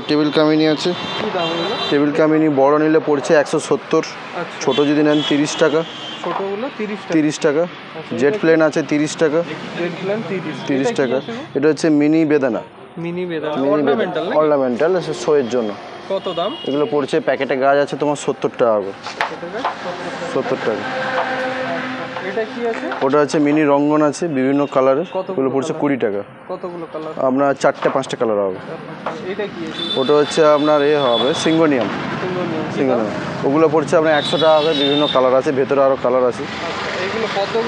Table কামিনী আছে। Table কামিনী বড় নিলে পড়ছে 170, ছোট যদি নেন 30 টাকা। ছোটগুলো 30 টাকা। জেট প্লেন আছে 30 টাকা। 30 টাকা। এটা হচ্ছে মিনি বেদানা। অর্নামেন্টাল শোয়ের জন্য। কত দাম? এগুলো পড়ছে প্যাকেটে গাছ আছে তোমার 70 টাকা করে। 70 টাকা। এটা কি আছে? ওটা আছে মিনি রঙ্গন আছে বিভিন্ন কালারের। ওগুলো পড়ছে 20 টাকা। কতগুলো কালার? আপনার 4টে 5টে কালার হবে। এটা কি আছে? ওটা হচ্ছে আপনার হবে সিঙ্গোনিয়াম। ওগুলো পড়ছে আপনার 100 টাকা করে। বিভিন্ন কালার আছে, ভেতরে আরও কালার আছে।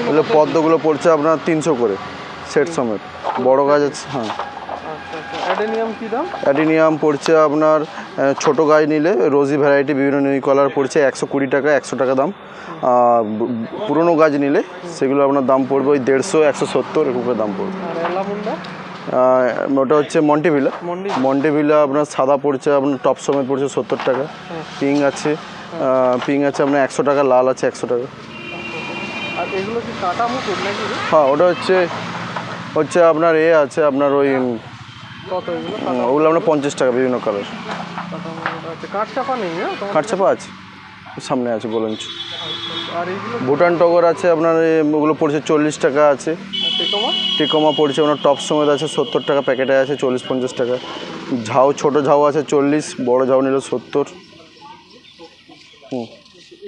এগুলো পদ্মগুলো পড়ছে আপনার 300 করে সেট সমেত। বড় গাছ আছে। হ্যাঁ। অ্যাডেনিয়াম কি দাম? অ্যাডেনিয়াম পড়ছে আপনার ছোট গাছ নিলে রোজি ভ্যারাইটি বিভিন্ন নিউ কালার পড়ছে 120 টাকা, 100 টাকা দাম। আর পুরনো গাছ নিলে সেগুলো আপনার দাম পড়বে ওই 150, 170 এরকম করে দাম পড়বে। ওটা হচ্ছে মন্টেভিলা। মন্টেভিলা আপনার সাদা পড়ছে আপনার টপ সমেত পড়ছে 70 টাকা। পিঙ্ক আছে আপনার 100 টাকা, লাল আছে 100 টাকা। হ্যাঁ, ওটা হচ্ছে আপনার আছে আপনার ওই ওগুলো আপনার 50 টাকা বিভিন্ন কালার। কাঠচাপা আছে সামনে আছে বলুন। ভুটান টগর আছে আপনার ওগুলো পড়ছে 40 টাকা আছে। টিকোমা পড়ছে আপনার টপ সমেত আছে 70 টাকা, প্যাকেটে আছে 40-50 টাকা। ঝাউ ছোট ঝাউ আছে 40, বড় ঝাউ নিলে 70।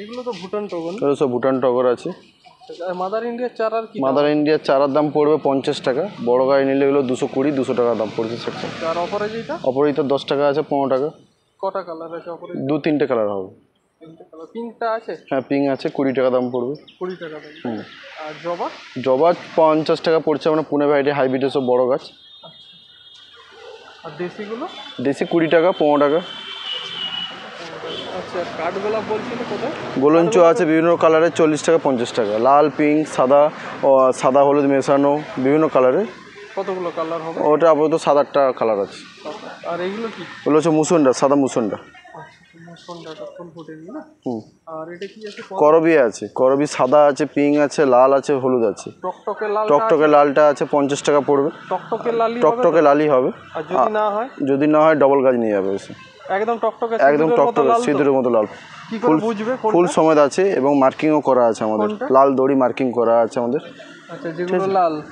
এগুলো তো ভুটান টগর। এগুলো সব ভুটান টগর আছে। মাদার ইন্ডিয়ার চারার দাম পড়বে 50 টাকা। বড় গাছ নিলে এগুলো 220-200 টাকা দাম পড়ছে সেকশন। অপরাজিতা 10 টাকা আছে, 15 টাকা। কটা কালার আছে? 2-3টে কালার হবে। পিঙ্কটা আছে? হ্যাঁ, পিঙ্ক আছে 20 টাকা দাম পড়বে। 20 টাকা দাম। আর জবা 50 টাকা পড়ছে আপনার পুনে ভ্যারাইটি হাইব্রিড সব বড় গাছ। আর দেশিগুলো? দেশি 20 টাকা, 15 টাকা। আচ্ছা, কাঠগোলাপ বলছিলে কোথায়? গোলঞ্চ আছে বিভিন্ন কালারের 40 টাকা, 50 টাকা। লাল, পিঙ্ক, সাদা হলুদ মেশানো বিভিন্ন কালারের। কতগুলো কালার হবে? ওটা আপাতত 7-8টা কালার আছে। আর এইগুলো কি? ওগুলো হচ্ছে মুসুন্ডা, সাদা মুসুন্ডা। করবি আছে, করবি সাদা আছে, পিঙ্ক আছে, লাল আছে, হলুদ আছে। টকটকে লালটা আছে 50 টাকা পড়বে। টকটকে লালই হবে। যদি না হয় ডবল গাছ নিয়ে যাবে। একদম টকটকে সিঁদুরের মতো লাল। ফুল সমেত আছে এবং মার্কিংও করা আছে আমাদের। লাল দড়ি মার্কিং করা আছে আমাদের।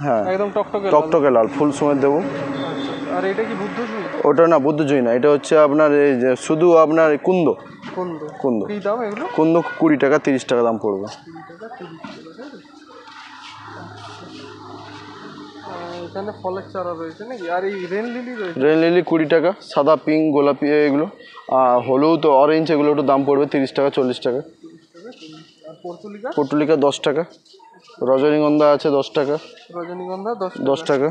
হ্যাঁ, টকটকে লাল ফুল সমেত দেবো। ওটা না বুদ্ধজয়ী না, এটা হচ্ছে আপনার এই যে শুধু আপনার কুন্দ। 20 টাকা, 30 টাকা দাম পড়বে। রেন লিলি 20 টাকা, সাদা, পিঙ্ক, গোলাপি এগুলো। আর হলুদ, অরেঞ্জ এগুলো একটু দাম পড়বে 30 টাকা, 40 টাকা। পর্তুলিকা 10 টাকা। রজনীগন্ধা আছে 10 টাকা। 10 টাকা।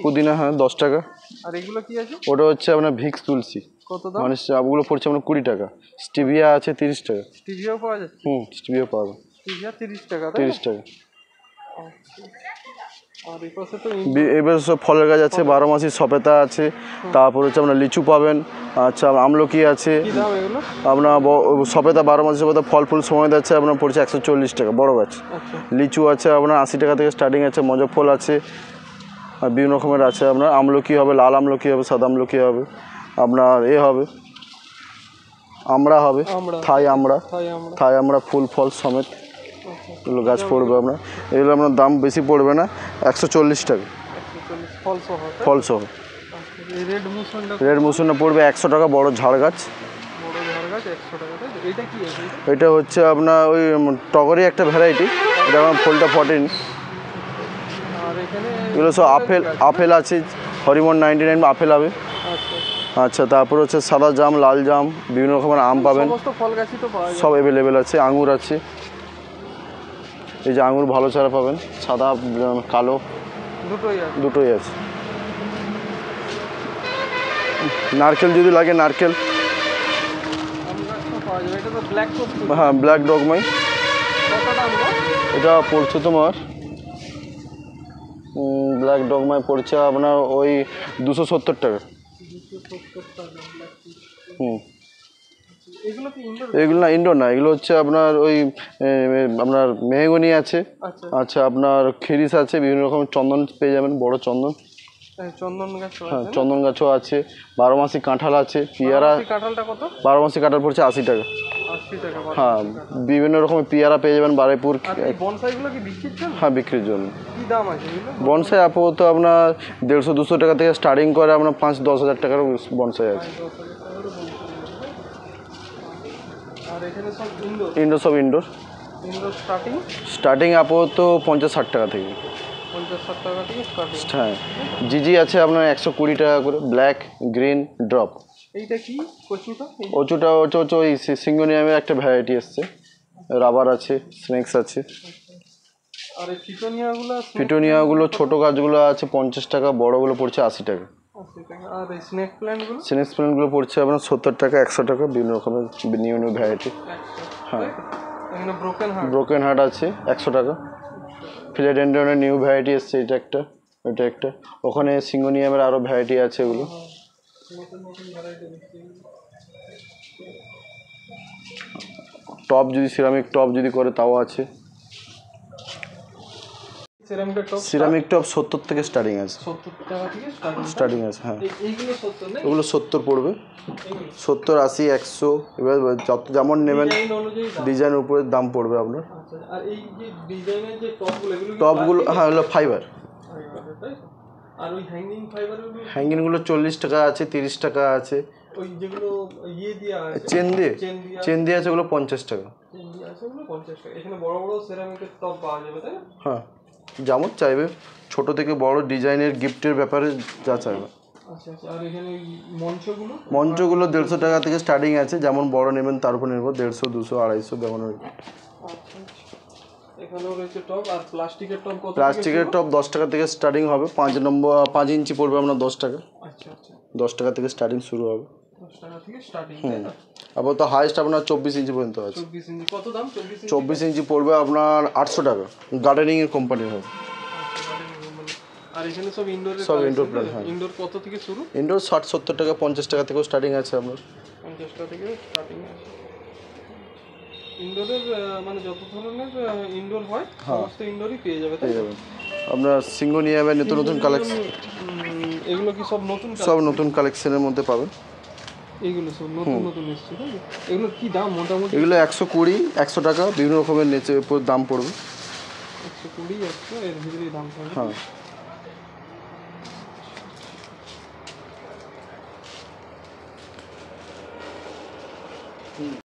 পুদিনা হ্যাঁ 10 টাকা। আর এগুলো কি আছে? ওটা হচ্ছে আপনার ভিক্স তুলসী। কত দাম? মানে ওগুলো পড়ছে আপনার 20 টাকা। স্টিভিয়া আছে 30 টাকা। স্টিভিয়াও পাওয়া যায়? স্টিভিয়া পাওয়া যায়। স্টিভিয়া 30 টাকা। 30 টাকা। আর এই পাশে তো এবার সব ফলের গাছ আছে, 12 মাসি সপেতা আছে। তারপর হচ্ছে আপনার লিচু পাবেন। আচ্ছা, আমলকি আছে। আপনার সপেতা 12 মাসি সপেতা ফল ফুল সময় যাচ্ছে আপনার পড়ছে 140 টাকা বড় গাছ। লিচু আছে আপনার 80 টাকা থেকে স্টার্টিং আছে। মজফল আছে, আর বিভিন্ন রকমের আছে। আপনার আমলকি হবে, লাল আমলকি হবে, সাদা আমলকি হবে, আপনার হবে আমড়া হবে, থাই আমড়া ফুল ফল সমেত এগুলো গাছ পড়বে আপনার। এগুলো আপনার দাম বেশি পড়বে না, 140 টাকা ফল সহ। রেড মুসুন্ডা পড়বে 100 টাকা বড় ঝাড় গাছ। এটা হচ্ছে আপনার ওই টগরই একটা ভ্যারাইটি, এটা আমার ফুলটা ফটেনি। এগুলো সব আপেল আছে, হরিমন 99 আপেল হবে। আচ্ছা, তারপর হচ্ছে সাদা জাম, লাল জাম, বিভিন্ন রকমের আম পাবেন। সব অ্যাভেলেবেল আছে। আঙুর আছে, এই যে আঙুর ভালো চারা পাবেন, সাদা কালো দুটোই আছে। নারকেল যদি লাগে নারকেল, হ্যাঁ ব্ল্যাক ডগমাই। এটা পড়ছে তোমার ব্ল্যাক ডগমাই পড়ছে আপনার ওই 270 টাকা। এগুলো না ইন্ডোর না, এগুলো হচ্ছে আপনার ওই আপনার মেহগনি আছে। আচ্ছা, আপনার খিরিস আছে, বিভিন্ন রকমের চন্দন পেয়ে যাবেন, বড় চন্দন। চন্দন গাছ হ্যাঁ চন্দন গাছও আছে, 12 মাসি কাঁঠাল আছে, পেয়ারা। কাঁঠালটা কত? 12 মাসি কাঁঠাল পড়ছে 80 টাকা। 80 টাকা। হ্যাঁ বিভিন্ন রকমের পেয়ারা পেয়ে যাবেন বারুইপুর। আর এই বনসাইগুলো কি বিক্রির জন্য? হ্যাঁ বিক্রির জন্য। কি দাম আছে এগুলো? বনসাই আপাতত আপনার 150-200 টাকা থেকে স্টার্টিং করে আপনার 5-10 হাজার টাকার বনসাই আছে। 10,000 টাকারও বনসাই। আর এখানে সব ইনডোর? ইনডোর, সব ইনডোর। ইনডোর স্টার্টিং আপাতত 50-60 টাকা থেকে। 50-60 টাকা থেকে স্টার্টিং। হ্যাঁ জিজি আছে আপনার 120 টাকা করে, ব্ল্যাক, গ্রিন, ড্রপ। এইটা কি কচুটা? ওচুটা হচ্ছে ওই সিঙ্গোনিয়ামের একটা ভ্যারাইটি এসছে, রাবার আছে, স্নেক্স আছে। আর এই ফিটোনিয়াগুলো? পিটোনিয়াগুলো ছোটো গাছগুলো আছে 50 টাকা, বড়গুলো পড়ছে 80 টাকা। 80 টাকা। আর এই স্নেক প্ল্যান্টগুলো? স্নেক্স প্ল্যান্টগুলো পড়ছে আপনার 70 টাকা, 100 টাকা, বিভিন্ন রকমের নিউ নিউ ভ্যারাইটি। হ্যাঁ এখানে ব্রোকেন হার্ট আছে 100 টাকা। ফিলাডেন্ড্রনের নিউ ভ্যারাইটি এসছে, এটা একটা, এটা একটা। ওখানে সিঙ্গোনিয়ামের আরও ভ্যারাইটি আছে এগুলো। টপ যদি সিরামিক টপ যদি করে তাও আছে। সিরামিক টপ 70 থেকে স্টার্টিং আছে। 70 টাকা থেকে স্টার্টিং আছে হ্যাঁ। এইগুলো 70 না? ওগুলো 70 পড়বে, 70, 80, 100, এবার যত যেমন নেবেন ডিজাইনের উপরে দাম পড়বে আপনার। আচ্ছা। আর এই যে ডিজাইনের যে টপগুলো, এগুলো টপগুলো হ্যাঁ হলো ফাইবার। আর ওই হ্যাঙ্গিং ফাইবারগুলো? হ্যাঙ্গিংগুলো 40 টাকা আছে, 30 টাকা আছে। ওই যেগুলো ইয়ে দিয়ে আছে চেন দিয়ে আছে, ওগুলো 50 টাকা। চেন দিয়ে আছে ওগুলো 50 টাকা। এখানে বড় বড় সেরামিকের টপ পাওয়া যাবে তাই না? হ্যাঁ যেমন চাইবে, ছোট থেকে বড় ডিজাইনের গিফটের ব্যাপারে যা চাইবে। আচ্ছা আচ্ছা। আর এখানে ওই মঞ্চগুলো 150 টাকা থেকে স্টার্টিং আছে, যেমন বড় নেবেন তার উপর নির্ভর, 150, 200, 250 যেমন। আচ্ছা। এখানেও রয়েছে টপ। আর প্লাস্টিকের টপ কত? প্লাস্টিকের টপ 10 টাকা থেকে স্টার্টিং হবে, 5 ইঞ্চি পড়বে আপনার 10 টাকা। আচ্ছা আচ্ছা। 10 টাকা থেকে স্টার্টিং শুরু হবে। 10 টাকা থেকে স্টার্টিং। আপাতত হাইস্ট আপনার 24 ইঞ্চি পর্যন্ত আছে। 24 ইঞ্চি কত দাম? 24 ইঞ্চি পড়বে আপনার 800 টাকা, গার্ডেনিংয়ের কোম্পানির হবে। আর এখানে সব ইনডোরের? সব ইনডোর প্ল্যান্ট। হ্যাঁ ইনডোর কত থেকে শুরু? ইনডোর 60-70 টাকা, 50 টাকা থেকেও স্টার্টিং আছে আপনার। 50 টাকা থেকে স্টার্টিং আছে। ইনডোরের মানে যত ধরনের ইনডোর হয় সমস্ত ইনডোরই পেয়ে যাবে তাই? পেয়ে যাবেন আপনার সিঙ্গোনিয়ামের নতুন নতুন কালেকশন। এগুলো কি সব নতুন? সব নতুন কালেকশনের মধ্যে পাবেন। এইগুলো সব নতুন নতুন এসছে তাই? এগুলোর কি দাম মোটামুটি? এগুলো 120, 100 টাকা, বিভিন্ন রকমের নেচে উপর দাম পড়বে। 120, 100 এর ভিতরেই দাম পড়বে। হ্যাঁ